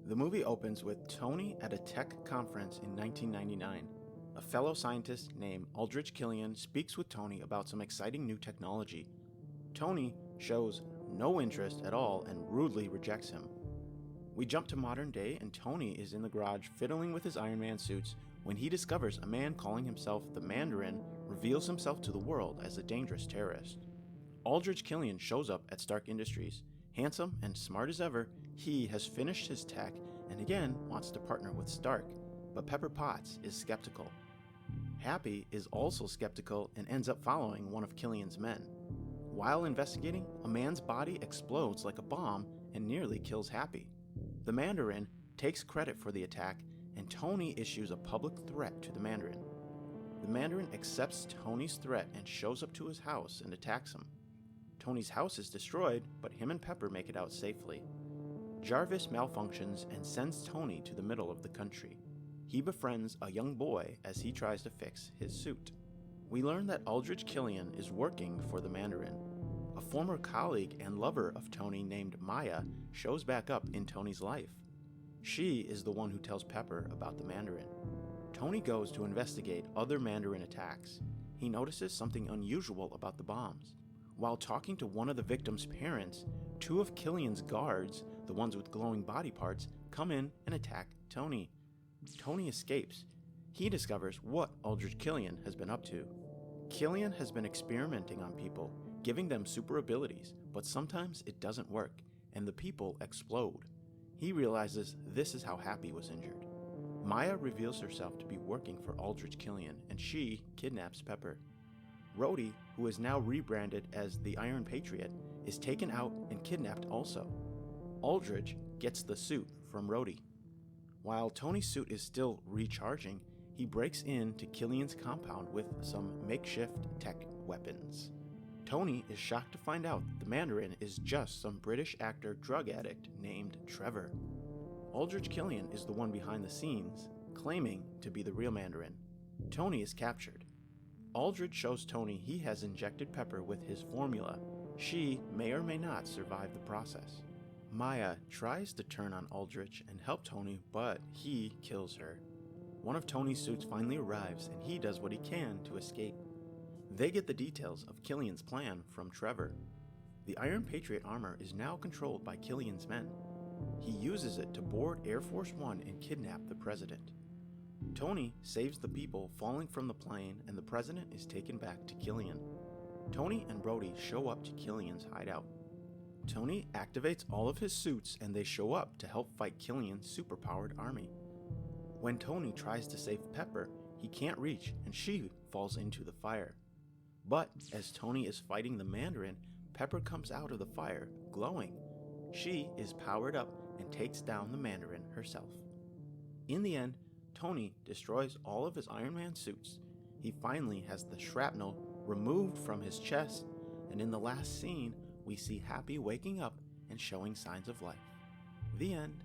The movie opens with Tony at a tech conference in 1999. A fellow scientist named Aldrich Killian speaks with Tony about some exciting new technology. Tony shows no interest at all and rudely rejects him. We jump to modern day and Tony is in the garage fiddling with his Iron Man suits when he discovers a man calling himself the Mandarin reveals himself to the world as a dangerous terrorist. Aldrich Killian shows up at Stark Industries. Handsome and smart as ever, he has finished his tech and again wants to partner with Stark, but Pepper Potts is skeptical. Happy is also skeptical and ends up following one of Killian's men. While investigating, a man's body explodes like a bomb and nearly kills Happy. The Mandarin takes credit for the attack and Tony issues a public threat to the Mandarin. The Mandarin accepts Tony's threat and shows up to his house and attacks him. Tony's house is destroyed, but him and Pepper make it out safely. Jarvis malfunctions and sends Tony to the middle of the country. He befriends a young boy as he tries to fix his suit. We learn that Aldrich Killian is working for the Mandarin. A former colleague and lover of Tony named Maya shows back up in Tony's life. She is the one who tells Pepper about the Mandarin. Tony goes to investigate other Mandarin attacks. He notices something unusual about the bombs. While talking to one of the victims' parents, two of Killian's guards, the ones with glowing body parts, come in and attack Tony. Tony escapes. He discovers what Aldrich Killian has been up to. Killian has been experimenting on people, giving them super abilities, but sometimes it doesn't work, and the people explode. He realizes this is how Happy was injured. Maya reveals herself to be working for Aldrich Killian, and she kidnaps Pepper. Rhodey, who is now rebranded as the Iron Patriot, is taken out and kidnapped also. Aldrich gets the suit from Rhodey. While Tony's suit is still recharging, he breaks into Killian's compound with some makeshift tech weapons. Tony is shocked to find out the Mandarin is just some British actor drug addict named Trevor. Aldrich Killian is the one behind the scenes, claiming to be the real Mandarin. Tony is captured. Aldrich shows Tony he has injected Pepper with his formula. She may or may not survive the process. Maya tries to turn on Aldrich and help Tony, but he kills her. One of Tony's suits finally arrives and he does what he can to escape. They get the details of Killian's plan from Trevor. The Iron Patriot armor is now controlled by Killian's men. He uses it to board Air Force One and kidnap the president. Tony saves the people falling from the plane and the president is taken back to Killian. Tony and Rhodey show up to Killian's hideout. Tony activates all of his suits and they show up to help fight Killian's superpowered army. When Tony tries to save Pepper, he can't reach and she falls into the fire. But as Tony is fighting the Mandarin, Pepper comes out of the fire, glowing. She is powered up and takes down the Mandarin herself. In the end, Tony destroys all of his Iron Man suits. He finally has the shrapnel removed from his chest, and in the last scene, we see Happy waking up and showing signs of life. The end.